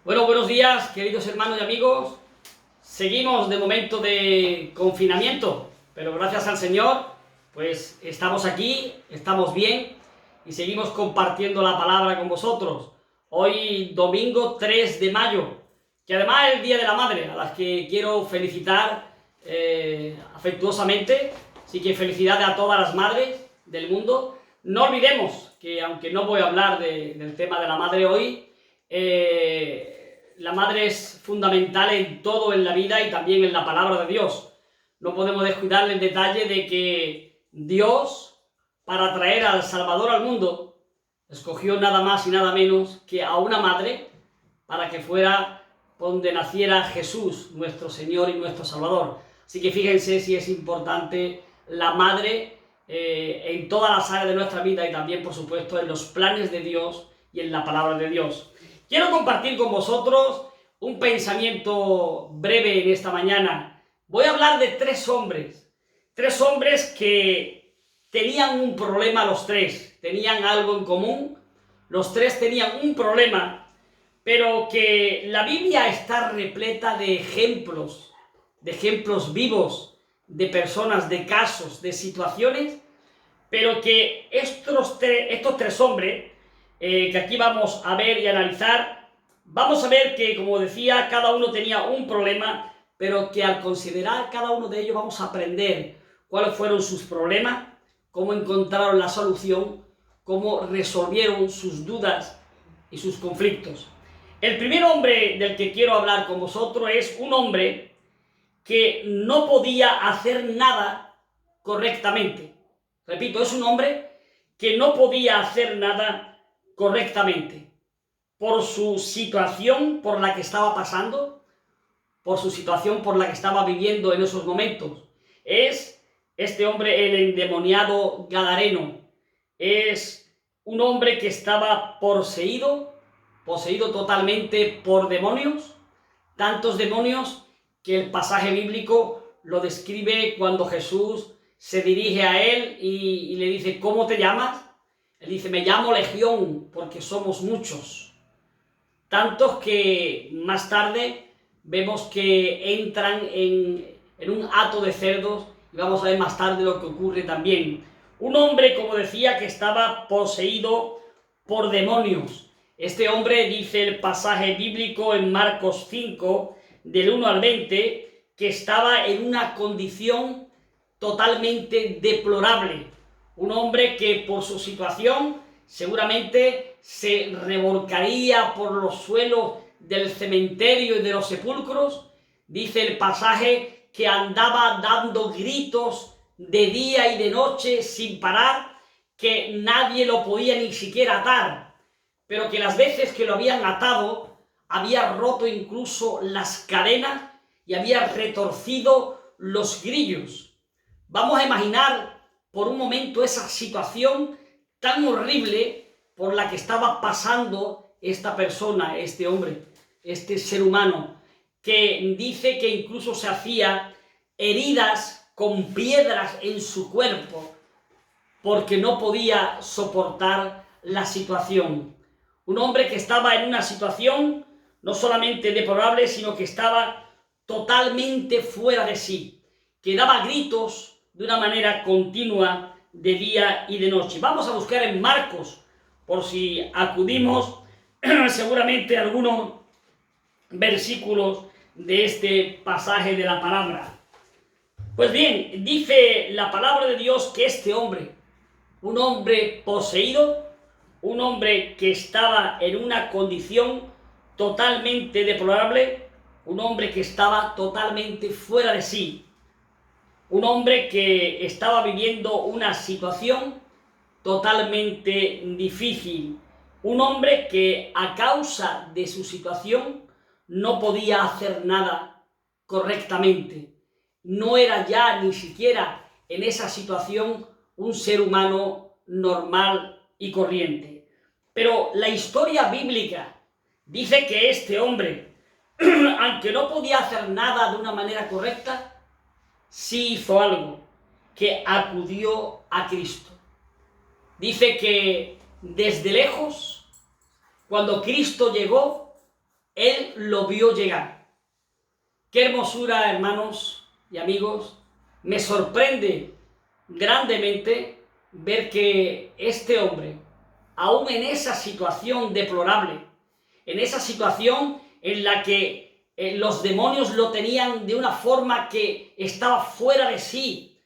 Bueno, buenos días, queridos hermanos y amigos. Seguimos de momento de confinamiento, pero gracias al Señor, pues estamos aquí, estamos bien y seguimos compartiendo la palabra con vosotros. Hoy, domingo 3 de mayo, que además es el Día de la Madre, a las que quiero felicitar afectuosamente. Así que felicidades a todas las madres del mundo. No olvidemos que, aunque no voy a hablar del tema de la madre hoy, la madre es fundamental en todo en la vida y también en la palabra de Dios. No podemos descuidar el detalle de que Dios, para traer al Salvador al mundo, escogió nada más y nada menos que a una madre para que fuera donde naciera Jesús, nuestro Señor y nuestro Salvador. Así que fíjense si es importante la madre en todas las áreas de nuestra vida y también, por supuesto, en los planes de Dios y en la palabra de Dios. Quiero compartir con vosotros un pensamiento breve en esta mañana. Voy a hablar de tres hombres que tenían un problema los tres, tenían algo en común, los tres tenían un problema, pero que la Biblia está repleta de ejemplos vivos, de personas, de casos, de situaciones, pero que estos tres hombres que aquí vamos a ver y analizar, vamos a ver que, como decía, cada uno tenía un problema, pero que al considerar cada uno de ellos vamos a aprender cuáles fueron sus problemas, cómo encontraron la solución, cómo resolvieron sus dudas y sus conflictos. El primer hombre del que quiero hablar con vosotros es un hombre que no podía hacer nada correctamente. Repito, es un hombre que no podía hacer nada correctamente por su situación por la que estaba pasando, por su situación por la que estaba viviendo en esos momentos. Es este hombre el endemoniado Gadareno. Es un hombre que estaba poseído totalmente por demonios, tantos demonios que el pasaje bíblico lo describe cuando Jesús se dirige a él y le dice: ¿cómo te llamas? Él dice: me llamo Legión, porque somos muchos. Tantos que más tarde vemos que entran en un hato de cerdos, y vamos a ver más tarde lo que ocurre también. Un hombre, como decía, que estaba poseído por demonios. Este hombre, dice el pasaje bíblico en Marcos 5, del 1 al 20, que estaba en una condición totalmente deplorable. Un hombre que por su situación seguramente se revolcaría por los suelos del cementerio y de los sepulcros. Dice el pasaje que andaba dando gritos de día y de noche sin parar, que nadie lo podía ni siquiera atar, pero que las veces que lo habían atado había roto incluso las cadenas y había retorcido los grillos. Vamos a imaginar por un momento esa situación tan horrible por la que estaba pasando esta persona, este hombre, este ser humano, que dice que incluso se hacía heridas con piedras en su cuerpo porque no podía soportar la situación. Un hombre que estaba en una situación no solamente deplorable, sino que estaba totalmente fuera de sí, que daba gritos de una manera continua de día y de noche. Vamos a buscar en Marcos, por si acudimos seguramente a algunos versículos de este pasaje de la palabra. Pues bien, dice la palabra de Dios que este hombre, un hombre poseído, un hombre que estaba en una condición totalmente deplorable, un hombre que estaba totalmente fuera de sí, un hombre que estaba viviendo una situación totalmente difícil, un hombre que a causa de su situación no podía hacer nada correctamente. No era ya ni siquiera en esa situación un ser humano normal y corriente. Pero la historia bíblica dice que este hombre, aunque no podía hacer nada de una manera correcta, sí hizo algo, que acudió a Cristo. Dice que desde lejos, cuando Cristo llegó, él lo vio llegar. Qué hermosura, hermanos y amigos. Me sorprende grandemente ver que este hombre, aún en esa situación deplorable, en esa situación en la que los demonios lo tenían de una forma que estaba fuera de sí,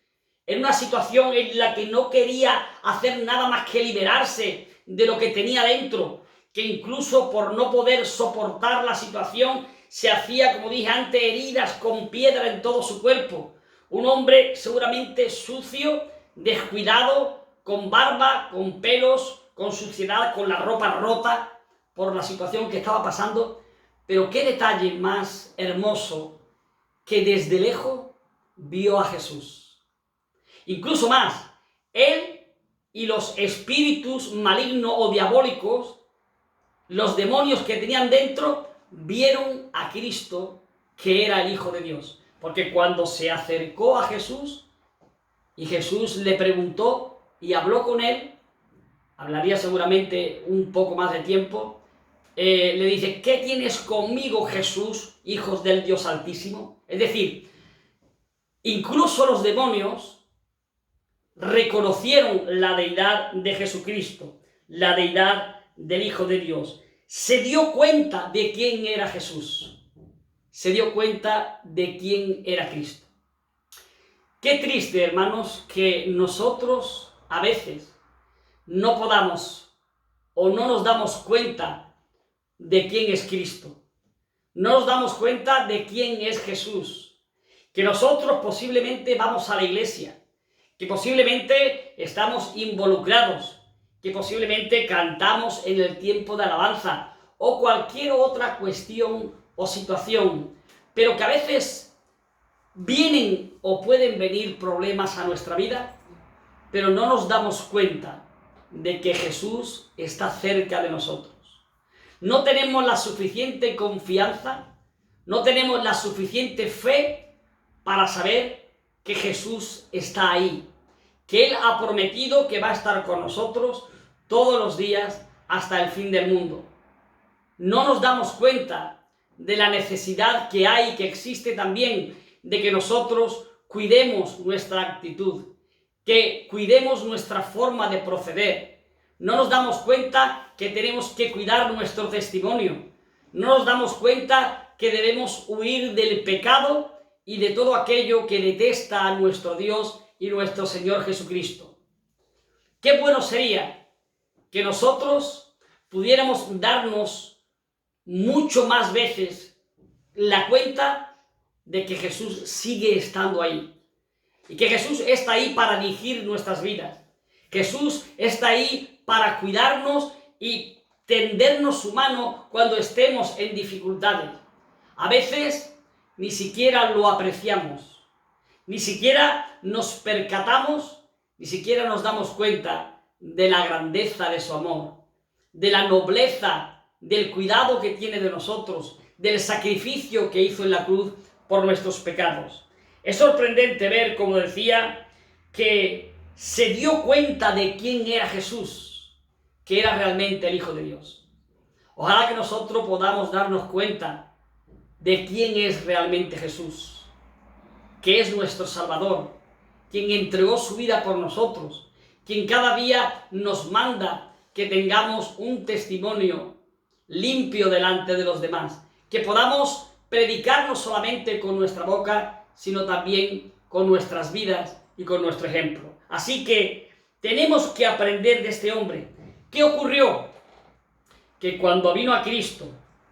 en una situación en la que no quería hacer nada más que liberarse de lo que tenía dentro, que incluso por no poder soportar la situación se hacía, como dije antes, heridas con piedra en todo su cuerpo. Un hombre seguramente sucio, descuidado, con barba, con pelos, con suciedad, con la ropa rota por la situación que estaba pasando. Pero qué detalle más hermoso, que desde lejos vio a Jesús. Incluso más, él y los espíritus malignos o diabólicos, los demonios que tenían dentro, vieron a Cristo, que era el Hijo de Dios. Porque cuando se acercó a Jesús y Jesús le preguntó y habló con él, hablaría seguramente un poco más de tiempo, le dice: ¿qué tienes conmigo, Jesús, hijos del Dios Altísimo? Es decir, incluso los demonios reconocieron la deidad de Jesucristo, la deidad del Hijo de Dios. Se dio cuenta de quién era Jesús. Se dio cuenta de quién era Cristo. Qué triste, hermanos, que nosotros a veces no podamos o no nos damos cuenta de quién es Cristo. No nos damos cuenta de quién es Jesús. Que nosotros posiblemente vamos a la iglesia, que posiblemente estamos involucrados, que posiblemente cantamos en el tiempo de alabanza o cualquier otra cuestión o situación, pero que a veces vienen o pueden venir problemas a nuestra vida, pero no nos damos cuenta de que Jesús está cerca de nosotros. No tenemos la suficiente confianza, no tenemos la suficiente fe para saber que Jesús está ahí, que Él ha prometido que va a estar con nosotros todos los días hasta el fin del mundo. No nos damos cuenta de la necesidad que hay, que existe también, de que nosotros cuidemos nuestra actitud, que cuidemos nuestra forma de proceder. No nos damos cuenta que tenemos que cuidar nuestro testimonio. No nos damos cuenta que debemos huir del pecado y de todo aquello que detesta a nuestro Dios y nuestro Señor Jesucristo. Qué bueno sería que nosotros pudiéramos darnos mucho más veces la cuenta de que Jesús sigue estando ahí y que Jesús está ahí para dirigir nuestras vidas. Jesús está ahí para cuidarnos y tendernos su mano cuando estemos en dificultades. A veces ni siquiera lo apreciamos, ni siquiera nos percatamos, ni siquiera nos damos cuenta de la grandeza de su amor, de la nobleza, del cuidado que tiene de nosotros, del sacrificio que hizo en la cruz por nuestros pecados. Es sorprendente ver, como decía, que se dio cuenta de quién era Jesús, que era realmente el Hijo de Dios. Ojalá que nosotros podamos darnos cuenta de quién es realmente Jesús, que es nuestro Salvador, quien entregó su vida por nosotros, quien cada día nos manda que tengamos un testimonio limpio delante de los demás, que podamos predicar no solamente con nuestra boca, sino también con nuestras vidas y con nuestro ejemplo. Así que tenemos que aprender de este hombre. ¿Qué ocurrió? Que cuando vino a Cristo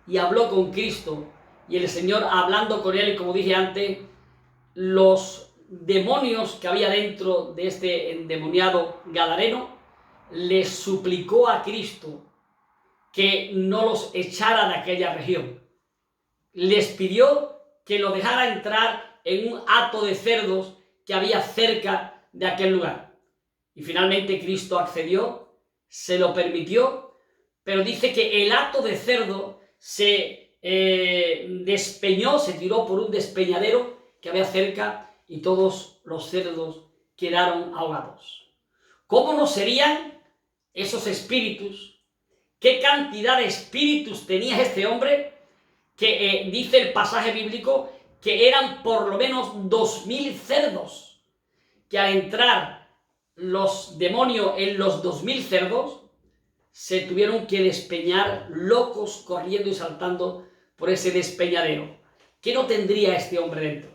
y habló con Cristo, y el Señor hablando con él, como dije antes, los demonios que había dentro de este endemoniado gadareno, le suplicó a Cristo que no los echara de aquella región. Les pidió que lo dejara entrar en un hato de cerdos que había cerca de aquel lugar. Y finalmente Cristo accedió, se lo permitió, pero dice que el hato de cerdo se despeñó, se tiró por un despeñadero que había cerca y todos los cerdos quedaron ahogados. ¿Cómo no serían esos espíritus? ¿Qué cantidad de espíritus tenía este hombre que dice el pasaje bíblico que eran por lo menos 2000 cerdos, que al entrar los demonios en los 2000 cerdos, se tuvieron que despeñar locos, corriendo y saltando por ese despeñadero. ¿Qué no tendría este hombre dentro?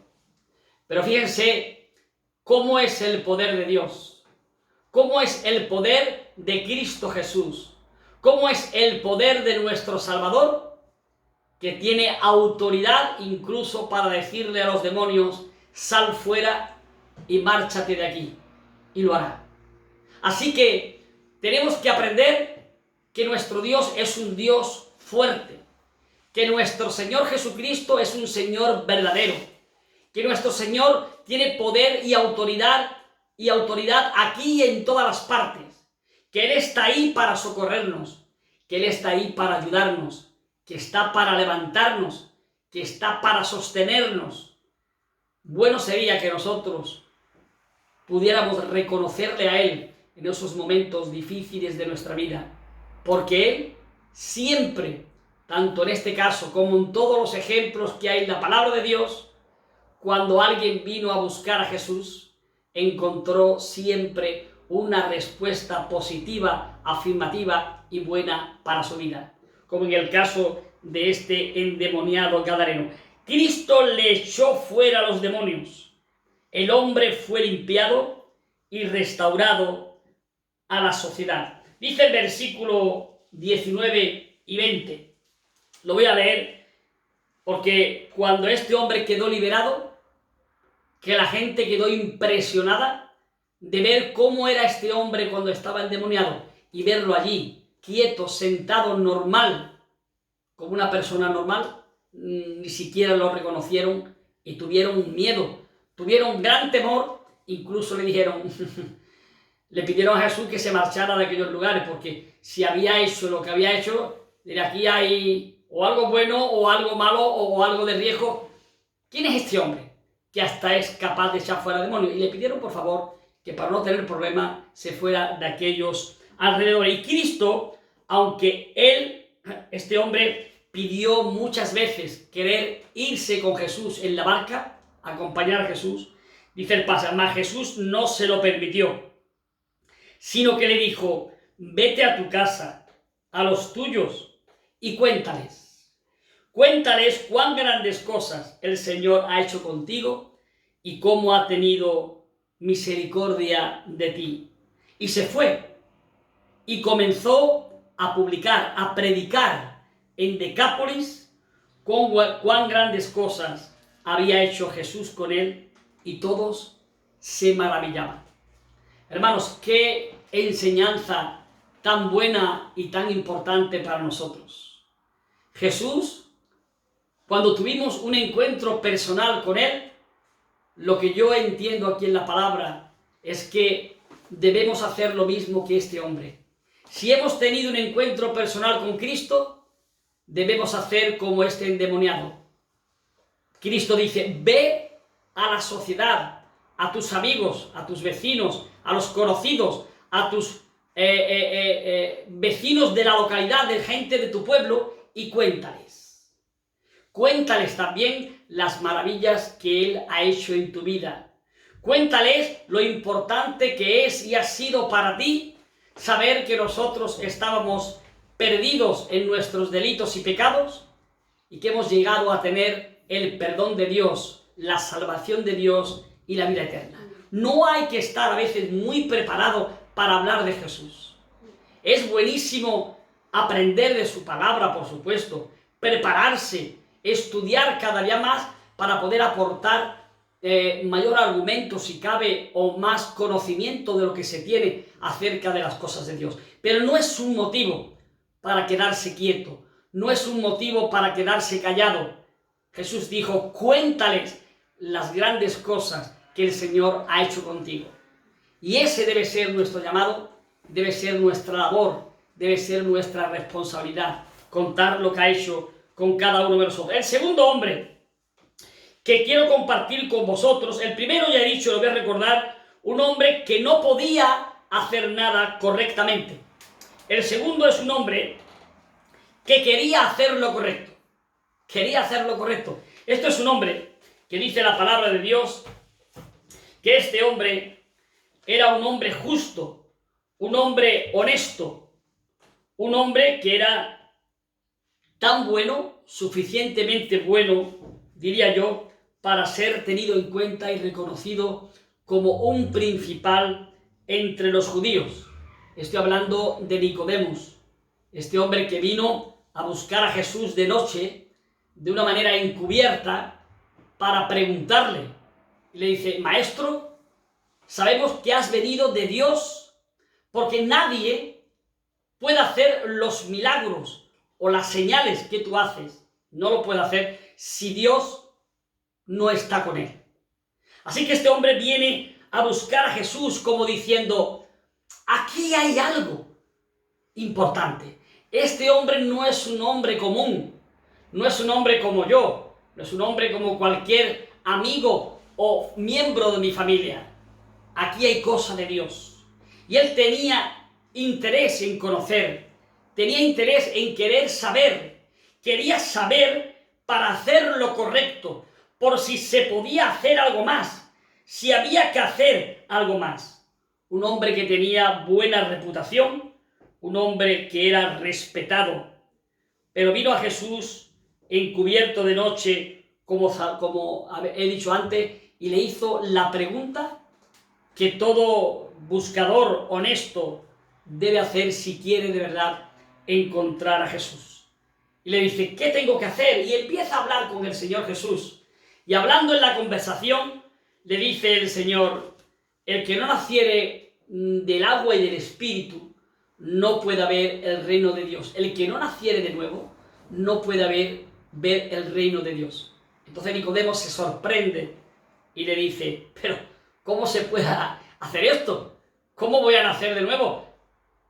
Pero fíjense cómo es el poder de Dios, cómo es el poder de Cristo Jesús, cómo es el poder de nuestro Salvador, que tiene autoridad incluso para decirle a los demonios: sal fuera y márchate de aquí, y lo hará. Así que tenemos que aprender que nuestro Dios es un Dios fuerte, que nuestro Señor Jesucristo es un Señor verdadero, que nuestro Señor tiene poder y autoridad aquí y en todas las partes, que Él está ahí para socorrernos, que Él está ahí para ayudarnos, que está para levantarnos, que está para sostenernos. Bueno sería que nosotros pudiéramos reconocerle a Él en esos momentos difíciles de nuestra vida, porque Él siempre, tanto en este caso como en todos los ejemplos que hay en la palabra de Dios, cuando alguien vino a buscar a Jesús, encontró siempre una respuesta positiva, afirmativa y buena para su vida, como en el caso de este endemoniado gadareno. Cristo le echó fuera a los demonios. El hombre fue limpiado y restaurado a la sociedad. Dice el versículo 19 y 20. Lo voy a leer porque cuando este hombre quedó liberado, que la gente quedó impresionada de ver cómo era este hombre cuando estaba endemoniado y verlo allí, quieto, sentado, normal, como una persona normal, ni siquiera lo reconocieron y tuvieron miedo, tuvieron gran temor, incluso le dijeron, le pidieron a Jesús que se marchara de aquellos lugares, porque si había hecho lo que había hecho, de aquí hay o algo bueno o algo malo o algo de riesgo. ¿Quién es este hombre que hasta es capaz de echar fuera demonios? Y le pidieron, por favor, que para no tener problema se fuera de aquellos alrededores. Y Cristo, aunque este hombre, pidió muchas veces querer irse con Jesús en la barca, acompañar a Jesús, dice el pasaje, mas Jesús no se lo permitió, sino que le dijo: vete a tu casa, a los tuyos, y cuéntales cuán grandes cosas el Señor ha hecho contigo y cómo ha tenido misericordia de ti. Y se fue y comenzó a publicar, a predicar en Decápolis cuán grandes cosas había hecho Jesús con él, y todos se maravillaban. Hermanos, qué enseñanza tan buena y tan importante para nosotros. Jesús, cuando tuvimos un encuentro personal con Él, lo que yo entiendo aquí en la palabra es que debemos hacer lo mismo que este hombre. Si hemos tenido un encuentro personal con Cristo, debemos hacer como este endemoniado. Cristo dice: ve a la sociedad, a tus amigos, a tus vecinos, a los conocidos, a tus vecinos de la localidad, de gente de tu pueblo, y cuéntales. Cuéntales también las maravillas que Él ha hecho en tu vida. Cuéntales lo importante que es y ha sido para ti saber que nosotros estábamos perdidos en nuestros delitos y pecados y que hemos llegado a tener el perdón de Dios, la salvación de Dios y la vida eterna. No hay que estar a veces muy preparado para hablar de Jesús. Es buenísimo aprender de su palabra, por supuesto, prepararse, estudiar cada día más para poder aportar mayor argumento, si cabe, o más conocimiento de lo que se tiene acerca de las cosas de Dios. Pero no es un motivo para quedarse quieto, no es un motivo para quedarse callado. Jesús dijo: cuéntales las grandes cosas que el Señor ha hecho contigo. Y ese debe ser nuestro llamado, debe ser nuestra labor, debe ser nuestra responsabilidad, contar lo que ha hecho con cada uno de nosotros. El segundo hombre que quiero compartir con vosotros, el primero ya he dicho, lo voy a recordar, un hombre que no podía hacer nada correctamente. El segundo es un hombre que quería hacer lo correcto. quería hacer lo correcto. Esto es un hombre que dice la palabra de Dios que este hombre era un hombre justo, un hombre honesto, un hombre que era tan bueno, suficientemente bueno, diría yo, para ser tenido en cuenta y reconocido como un principal entre los judíos. Estoy hablando de Nicodemos, este hombre que vino a buscar a Jesús de noche, de una manera encubierta, para preguntarle. Y le dice: Maestro, sabemos que has venido de Dios, porque nadie puede hacer los milagros o las señales que tú haces. No lo puede hacer si Dios no está con él. Así que este hombre viene a buscar a Jesús como diciendo: aquí hay algo importante. Este hombre no es un hombre común, no es un hombre como yo, no es un hombre como cualquier amigo o miembro de mi familia. Aquí hay cosa de Dios. Y él tenía interés en conocer, tenía interés en querer saber, quería saber para hacer lo correcto, por si se podía hacer algo más, si había que hacer algo más. Un hombre que tenía buena reputación, un hombre que era respetado, pero vino a Jesús encubierto de noche, como he dicho antes, y le hizo la pregunta que todo buscador honesto debe hacer si quiere de verdad encontrar a Jesús. Y le dice: ¿qué tengo que hacer? Y empieza a hablar con el Señor Jesús. Y hablando en la conversación, le dice el Señor: el que no naciere del agua y del Espíritu no puede ver el reino de Dios. El que no naciere de nuevo no puede ver el reino de Dios. Entonces Nicodemo se sorprende y le dice: pero ¿cómo se puede hacer esto? ¿Cómo voy a nacer de nuevo?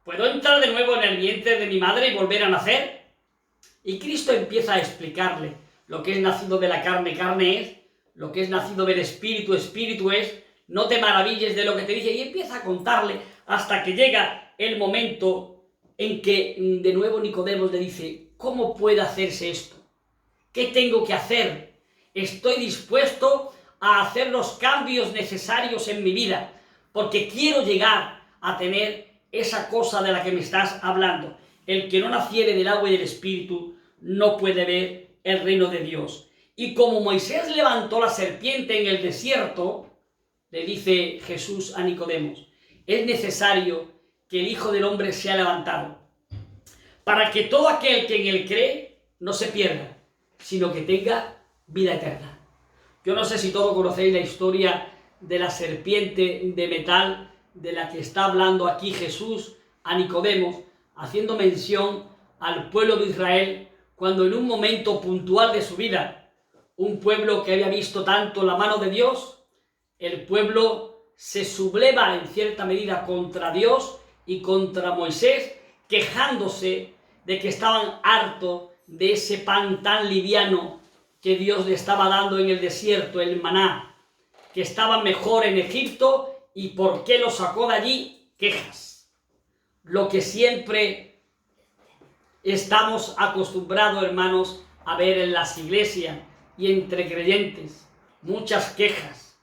¿Puedo entrar de nuevo en el vientre de mi madre y volver a nacer? Y Cristo empieza a explicarle: lo que es nacido de la carne, carne es; lo que es nacido del Espíritu, Espíritu es. No te maravilles de lo que te dice. Y empieza a contarle hasta que llega el momento en que de nuevo Nicodemo le dice: ¿cómo puede hacerse esto? ¿Qué tengo que hacer? Estoy dispuesto a hacer los cambios necesarios en mi vida, porque quiero llegar a tener esa cosa de la que me estás hablando. El que no naciere del agua y del Espíritu no puede ver el reino de Dios. Y como Moisés levantó la serpiente en el desierto, le dice Jesús a Nicodemo: es necesario que el Hijo del Hombre sea levantado, para que todo aquel que en él cree no se pierda, sino que tenga vida eterna. Yo no sé si todos conocéis la historia de la serpiente de metal de la que está hablando aquí Jesús a Nicodemo, haciendo mención al pueblo de Israel, cuando en un momento puntual de su vida, un pueblo que había visto tanto la mano de Dios, el pueblo se subleva en cierta medida contra Dios y contra Moisés, quejándose de que estaban hartos de ese pan tan liviano que Dios le estaba dando en el desierto, el maná, que estaba mejor en Egipto, y por qué lo sacó de allí. Quejas. Lo que siempre estamos acostumbrados, hermanos, a ver en las iglesias y entre creyentes. Muchas quejas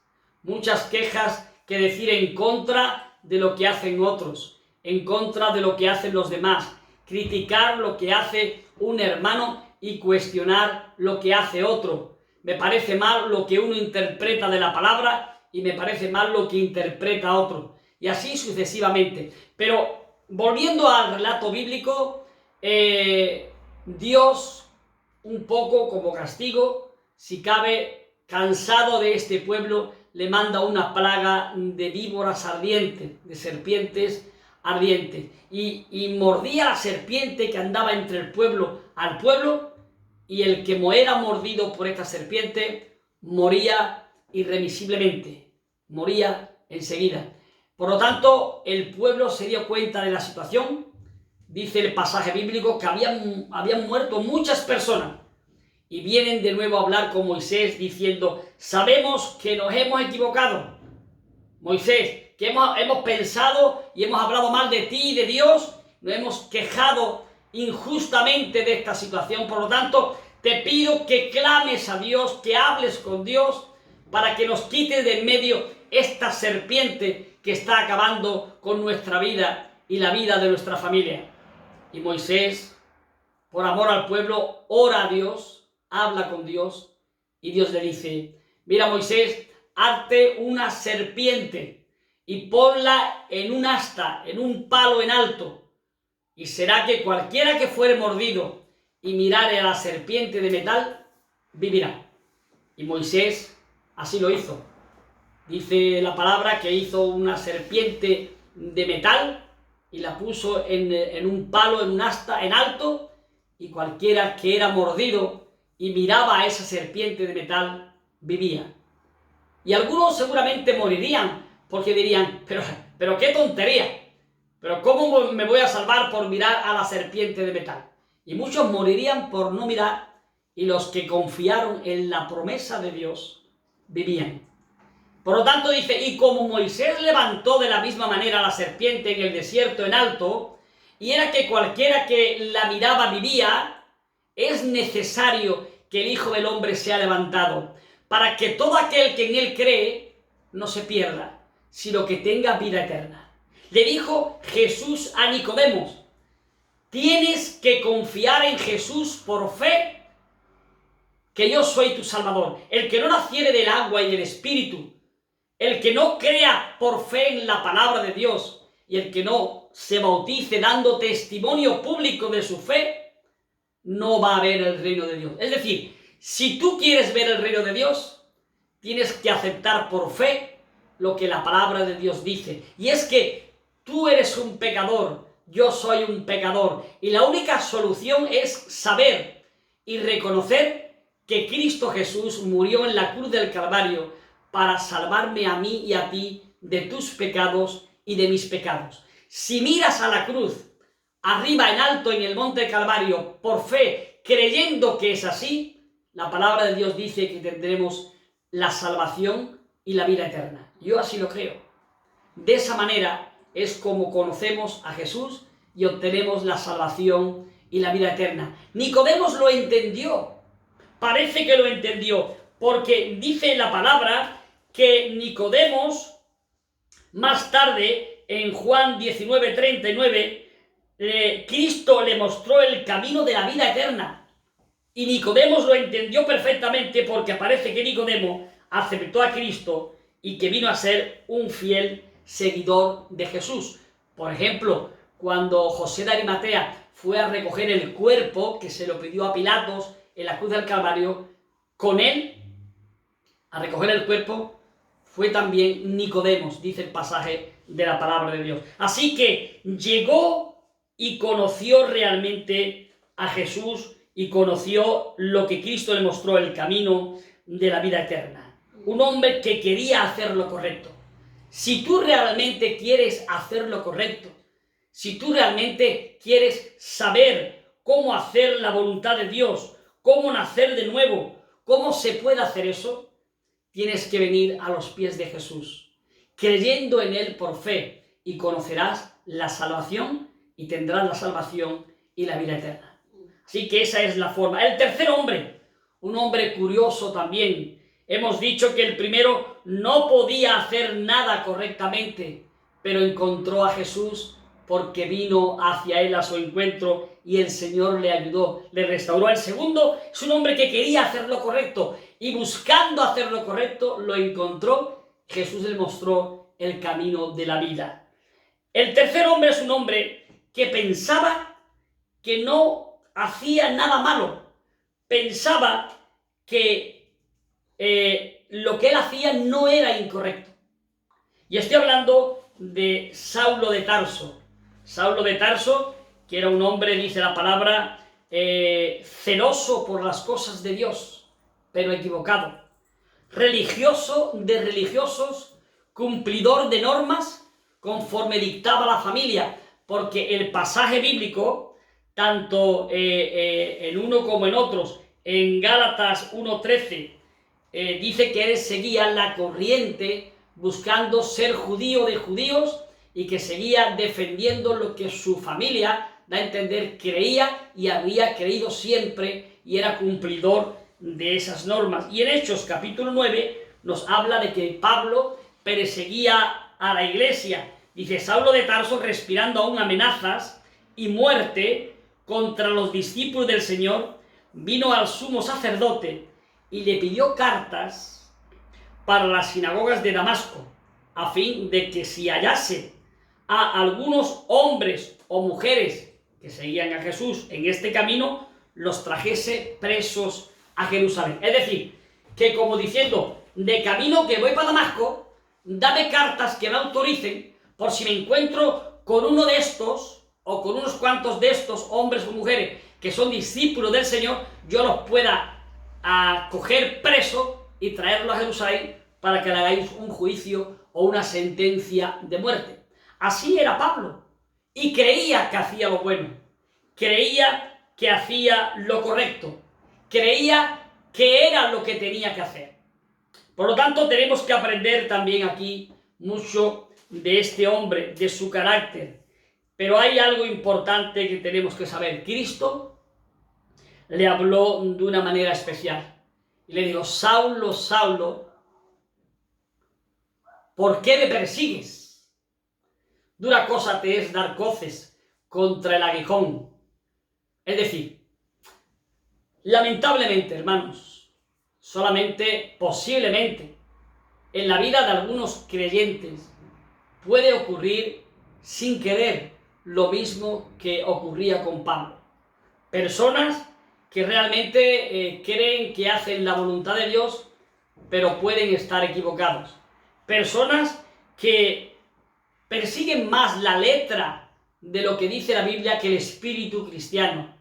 que decir en contra de lo que hacen otros, en contra de lo que hacen los demás, criticar lo que hace un hermano y cuestionar lo que hace otro. Me parece mal lo que uno interpreta de la palabra y me parece mal lo que interpreta otro, y así sucesivamente. Pero volviendo al relato bíblico, Dios, un poco como castigo, si cabe, cansado de este pueblo, le manda una plaga de víboras ardientes, de serpientes ardientes, y mordía la serpiente que andaba entre el pueblo al pueblo, y el que era mordido por esta serpiente moría irremisiblemente, moría enseguida. Por lo tanto, el pueblo se dio cuenta de la situación. Dice el pasaje bíblico que habían muerto muchas personas, y vienen de nuevo a hablar con Moisés diciendo: sabemos que nos hemos equivocado, Moisés, que hemos pensado y hemos hablado mal de ti y de Dios, nos hemos quejado injustamente de esta situación. Por lo tanto, te pido que clames a Dios, que hables con Dios, para que nos quite de en medio esta serpiente que está acabando con nuestra vida y la vida de nuestra familia. Y Moisés, por amor al pueblo, ora a Dios, habla con Dios, y Dios le dice: mira, Moisés, hazte una serpiente y ponla en un asta, en un palo en alto, y será que cualquiera que fuere mordido y mirare a la serpiente de metal, vivirá. Y Moisés así lo hizo. Dice la palabra que hizo una serpiente de metal y la puso en un palo, en un asta en alto, y cualquiera que era mordido y miraba a esa serpiente de metal, vivía. Y algunos seguramente morirían, porque dirían: pero qué tontería, pero ¿cómo me voy a salvar por mirar a la serpiente de metal? Y muchos morirían por no mirar, y los que confiaron en la promesa de Dios vivían. Por lo tanto dice: y como Moisés levantó de la misma manera la serpiente en el desierto en alto, y era que cualquiera que la miraba vivía, es necesario que el Hijo del Hombre sea levantado, para que todo aquel que en él cree no se pierda, sino que tenga vida eterna. Le dijo Jesús a Nicodemos: tienes que confiar en Jesús por fe, que yo soy tu Salvador. El que no naciere del agua y del Espíritu, el que no crea por fe en la palabra de Dios, y el que no se bautice dando testimonio público de su fe, no va a ver el reino de Dios. Es decir, si tú quieres ver el reino de Dios, tienes que aceptar por fe lo que la palabra de Dios dice. Y es que tú eres un pecador, yo soy un pecador, y la única solución es saber y reconocer que Cristo Jesús murió en la cruz del Calvario para salvarme a mí y a ti de tus pecados y de mis pecados. Si miras a la cruz, arriba en alto en el monte Calvario, por fe, creyendo que es así, la palabra de Dios dice que tendremos la salvación y la vida eterna. Yo así lo creo. De esa manera es como conocemos a Jesús y obtenemos la salvación y la vida eterna. Nicodemos lo entendió. Parece que lo entendió, porque dice la palabra que Nicodemos, más tarde, en Juan 19:39, Cristo le mostró el camino de la vida eterna. Y Nicodemos lo entendió perfectamente, porque parece que Nicodemo aceptó a Cristo y que vino a ser un fiel seguidor de Jesús. Por ejemplo, cuando José de Arimatea fue a recoger el cuerpo que se lo pidió a Pilatos en la cruz del Calvario, con él a recoger el cuerpo fue también Nicodemos, dice el pasaje de la palabra de Dios. Así que llegó y conoció realmente a Jesús y conoció lo que Cristo le mostró, el camino de la vida eterna. Un hombre que quería hacer lo correcto. Si tú realmente quieres hacer lo correcto, si tú realmente quieres saber cómo hacer la voluntad de Dios, cómo nacer de nuevo, cómo se puede hacer eso, tienes que venir a los pies de Jesús, creyendo en Él por fe, y conocerás la salvación y tendrás la salvación y la vida eterna. Así que esa es la forma. El tercer hombre, un hombre curioso también. Hemos dicho que el primero no podía hacer nada correctamente, pero encontró a Jesús porque vino hacia él a su encuentro y el Señor le ayudó, le restauró. El segundo es un hombre que quería hacer lo correcto y buscando hacer lo correcto lo encontró. Jesús le mostró el camino de la vida. El tercer hombre es un hombre que pensaba que no hacía nada malo. Pensaba que lo que él hacía no era incorrecto. Y estoy hablando de Saulo de Tarso. Saulo de Tarso, que era un hombre, dice la palabra, celoso por las cosas de Dios, pero equivocado. Religioso de religiosos, cumplidor de normas, conforme dictaba la familia, porque el pasaje bíblico, tanto en uno como en otros, en Gálatas 1:13, dice que él seguía la corriente buscando ser judío de judíos y que seguía defendiendo lo que su familia, da a entender, creía y había creído siempre, y era cumplidor de esas normas. Y en Hechos capítulo 9 nos habla de que Pablo perseguía a la iglesia. Dice, Saulo de Tarso, respirando aún amenazas y muerte contra los discípulos del Señor, vino al sumo sacerdote y le pidió cartas para las sinagogas de Damasco, a fin de que si hallase a algunos hombres o mujeres que seguían a Jesús en este camino, los trajese presos a Jerusalén. Es decir, que como diciendo, de camino que voy para Damasco, dame cartas que me autoricen por si me encuentro con uno de estos o con unos cuantos de estos hombres o mujeres que son discípulos del Señor, yo los pueda coger preso y traerlos a Jerusalén para que le hagáis un juicio o una sentencia de muerte. Así era Pablo, y creía que hacía lo bueno, creía que hacía lo correcto, creía que era lo que tenía que hacer. Por lo tanto, tenemos que aprender también aquí mucho de este hombre, de su carácter. Pero hay algo importante que tenemos que saber. Cristo le habló de una manera especial y le dijo, Saulo, Saulo, ¿por qué me persigues? Dura cosa te es dar coces contra el aguijón. Es decir, lamentablemente, hermanos, solamente, posiblemente, en la vida de algunos creyentes puede ocurrir sin querer lo mismo que ocurría con Pablo. Personas que realmente creen que hacen la voluntad de Dios, pero pueden estar equivocados. Personas que persiguen más la letra de lo que dice la Biblia que el espíritu cristiano.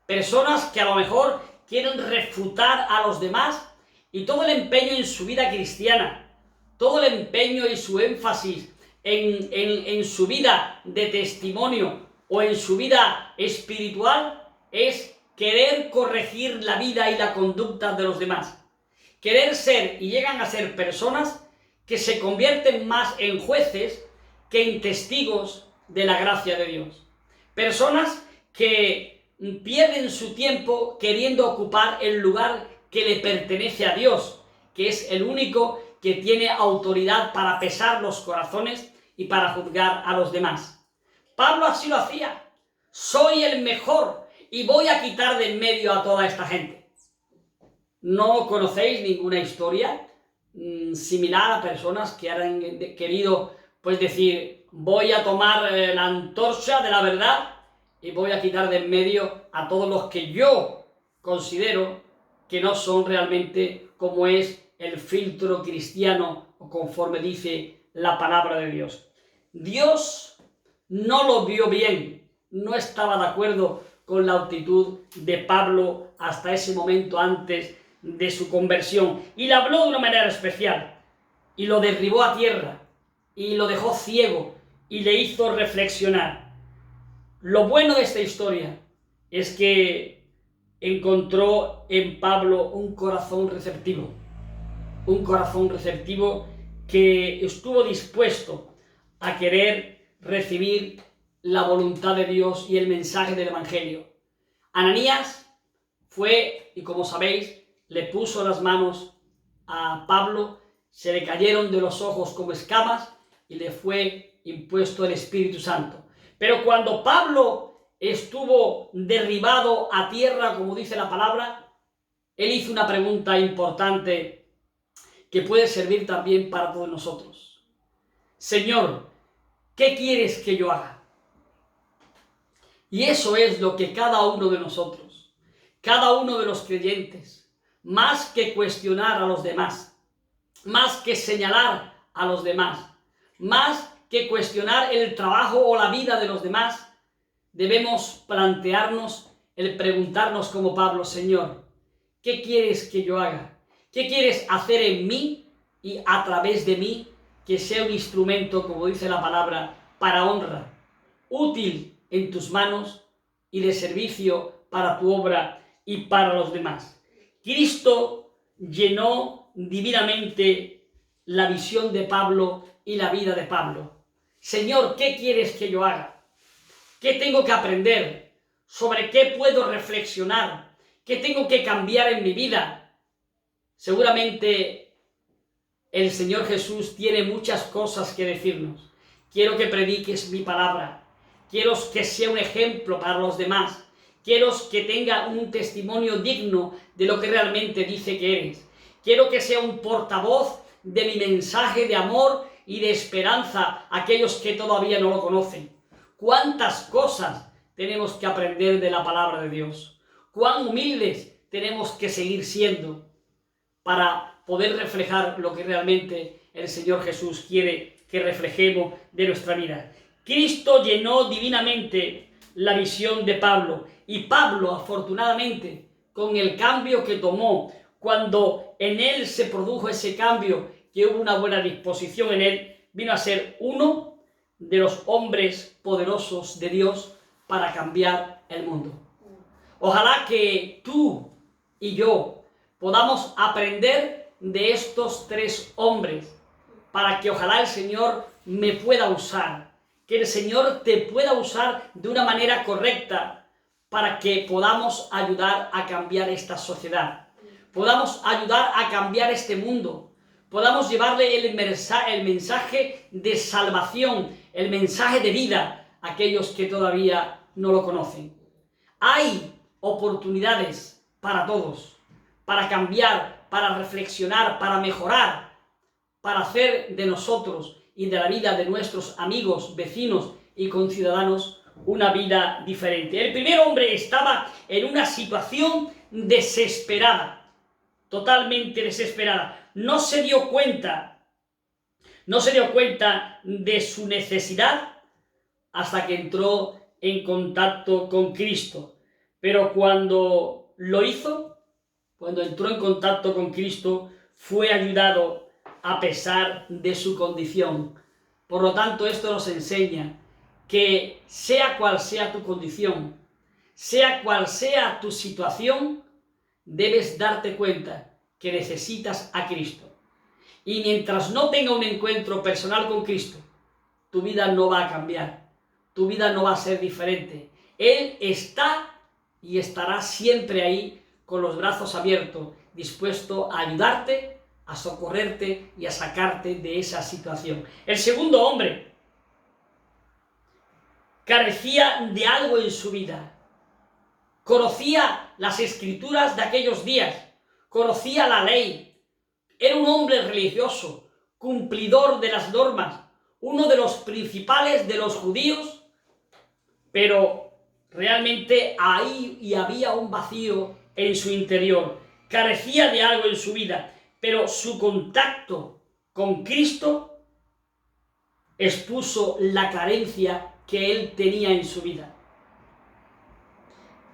Personas que a lo mejor quieren refutar a los demás y todo el empeño en su vida cristiana, todo el empeño y su énfasis en su vida de testimonio o en su vida espiritual es querer corregir la vida y la conducta de los demás. Querer ser y llegan a ser personas que se convierten más en jueces que en testigos de la gracia de Dios. Personas que pierden su tiempo queriendo ocupar el lugar que le pertenece a Dios, que es el único que tiene autoridad para pesar los corazones y para juzgar a los demás. Pablo así lo hacía. Soy el mejor y voy a quitar de en medio a toda esta gente. ¿No conocéis ninguna historia similar a personas que han querido pues decir, voy a tomar la antorcha de la verdad y voy a quitar de en medio a todos los que yo considero que no son realmente como es el filtro cristiano o conforme dice la palabra de Dios? Dios no lo vio bien, no estaba de acuerdo con la actitud de Pablo hasta ese momento antes de su conversión y le habló de una manera especial y lo derribó a tierra y lo dejó ciego y le hizo reflexionar. Lo bueno de esta historia es que encontró en Pablo un corazón receptivo que estuvo dispuesto a querer recibir la voluntad de Dios y el mensaje del Evangelio. Ananías fue, y como sabéis, le puso las manos a Pablo, se le cayeron de los ojos como escamas y le fue impuesto el Espíritu Santo. Pero cuando Pablo estuvo derribado a tierra, como dice la palabra, él hizo una pregunta importante que puede servir también para todos nosotros. Señor, ¿qué quieres que yo haga? Y eso es lo que cada uno de nosotros, cada uno de los creyentes, más que cuestionar a los demás, más que señalar a los demás, más que cuestionar el trabajo o la vida de los demás, debemos plantearnos el preguntarnos como Pablo, Señor, ¿qué quieres que yo haga? ¿Qué quieres hacer en mí y a través de mí que sea un instrumento, como dice la palabra, para honra, útil en tus manos y de servicio para tu obra y para los demás? Cristo llenó divinamente la visión de Pablo y la vida de Pablo. Señor, ¿qué quieres que yo haga? ¿Qué tengo que aprender? ¿Sobre qué puedo reflexionar? ¿Qué tengo que cambiar en mi vida? Seguramente el Señor Jesús tiene muchas cosas que decirnos. Quiero que prediques mi palabra. Quiero que sea un ejemplo para los demás. Quiero que tenga un testimonio digno de lo que realmente dice que eres. Quiero que sea un portavoz de mi mensaje de amor y de esperanza a aquellos que todavía no lo conocen. ¿Cuántas cosas tenemos que aprender de la palabra de Dios? ¿Cuán humildes tenemos que seguir siendo para poder reflejar lo que realmente el Señor Jesús quiere que reflejemos de nuestra vida? Cristo llenó divinamente la visión de Pablo, y Pablo, afortunadamente, con el cambio que tomó, cuando en él se produjo ese cambio, que hubo una buena disposición en él, vino a ser uno de los hombres poderosos de Dios para cambiar el mundo. Ojalá que tú y yo podamos aprender de estos tres hombres, para que ojalá el Señor me pueda usar, que el Señor te pueda usar de una manera correcta, para que podamos ayudar a cambiar esta sociedad, podamos ayudar a cambiar este mundo, podamos llevarle el mensaje de salvación, el mensaje de vida a aquellos que todavía no lo conocen. Hay oportunidades para todos, para cambiar, para reflexionar, para mejorar, para hacer de nosotros y de la vida de nuestros amigos, vecinos y conciudadanos una vida diferente. El primer hombre estaba en una situación desesperada, totalmente desesperada. No se dio cuenta de su necesidad hasta que entró en contacto con Cristo. Pero cuando lo hizo, cuando entró en contacto con Cristo, fue ayudado a pesar de su condición. Por lo tanto, esto nos enseña que sea cual sea tu condición, sea cual sea tu situación, debes darte cuenta que necesitas a Cristo. Y mientras no tenga un encuentro personal con Cristo, tu vida no va a cambiar, tu vida no va a ser diferente. Él está y estará siempre ahí con los brazos abiertos, dispuesto a ayudarte, a socorrerte y a sacarte de esa situación. El segundo hombre carecía de algo en su vida. Conocía las escrituras de aquellos días, conocía la ley, era un hombre religioso, cumplidor de las normas, uno de los principales de los judíos, pero realmente ahí había un vacío en su interior, carecía de algo en su vida, pero su contacto con Cristo expuso la carencia que él tenía en su vida.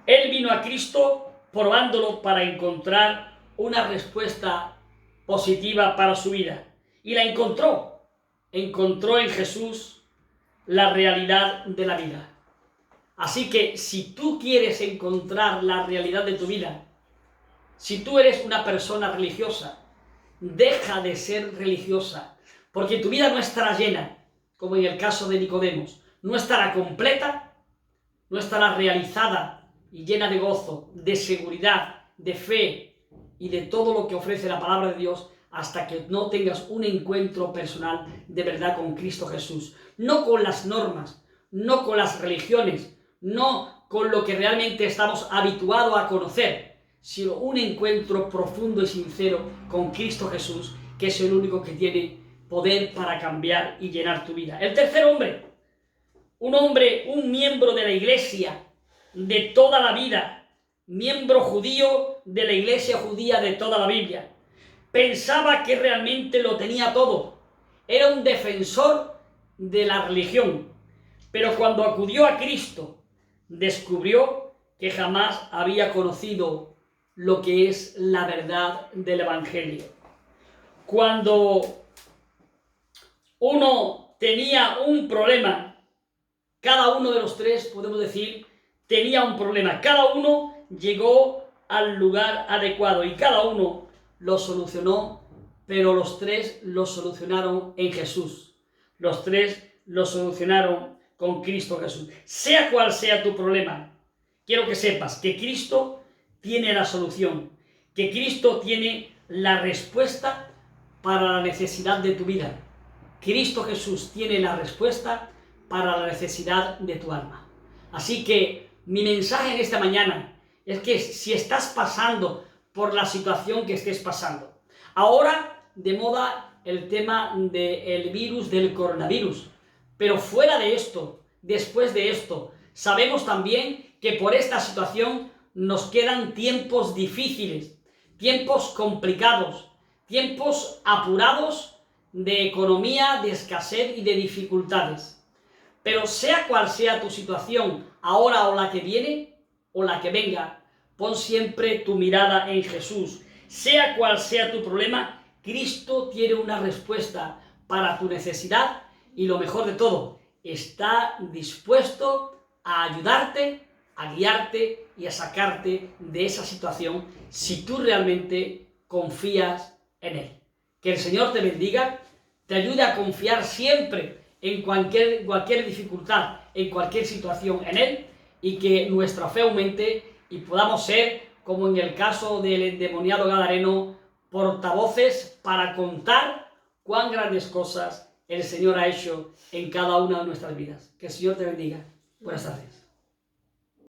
Él vino a Cristo probándolo para encontrar una respuesta positiva para su vida. Y la encontró. Encontró en Jesús la realidad de la vida. Así que si tú quieres encontrar la realidad de tu vida, si tú eres una persona religiosa, deja de ser religiosa, porque tu vida no estará llena, como en el caso de Nicodemos, no estará completa, no estará realizada y llena de gozo, de seguridad, de fe y de todo lo que ofrece la palabra de Dios, hasta que no tengas un encuentro personal de verdad con Cristo Jesús. No con las normas, no con las religiones, no con lo que realmente estamos habituados a conocer, sino un encuentro profundo y sincero con Cristo Jesús, que es el único que tiene poder para cambiar y llenar tu vida. El tercer hombre, un miembro de la iglesia de toda la vida, miembro judío de la iglesia judía de toda la Biblia. Pensaba que realmente lo tenía todo. Era un defensor de la religión. Pero cuando acudió a Cristo, descubrió que jamás había conocido lo que es la verdad del Evangelio. Cuando uno tenía un problema, cada uno de los tres, podemos decir, tenía un problema. Cada uno llegó al lugar adecuado y cada uno lo solucionó, pero los tres lo solucionaron en Jesús. Los tres lo solucionaron con Cristo Jesús. Sea cual sea tu problema, quiero que sepas que Cristo tiene la solución, que Cristo tiene la respuesta para la necesidad de tu vida. Cristo Jesús tiene la respuesta para la necesidad de tu alma. Así que mi mensaje en esta mañana es que si estás pasando por la situación que estés pasando, ahora de moda el tema del virus, del coronavirus, pero fuera de esto, después de esto, sabemos también que por esta situación nos quedan tiempos difíciles, tiempos complicados, tiempos apurados de economía, de escasez y de dificultades. Pero sea cual sea tu situación, ahora o la que viene, o la que venga, pon siempre tu mirada en Jesús. Sea cual sea tu problema, Cristo tiene una respuesta para tu necesidad y lo mejor de todo, está dispuesto a ayudarte, a guiarte y a sacarte de esa situación si tú realmente confías en Él. Que el Señor te bendiga, te ayude a confiar siempre en cualquier dificultad, en cualquier situación en Él, y que nuestra fe aumente y podamos ser, como en el caso del endemoniado gadareno, portavoces para contar cuán grandes cosas el Señor ha hecho en cada una de nuestras vidas. Que el Señor te bendiga. Buenas tardes.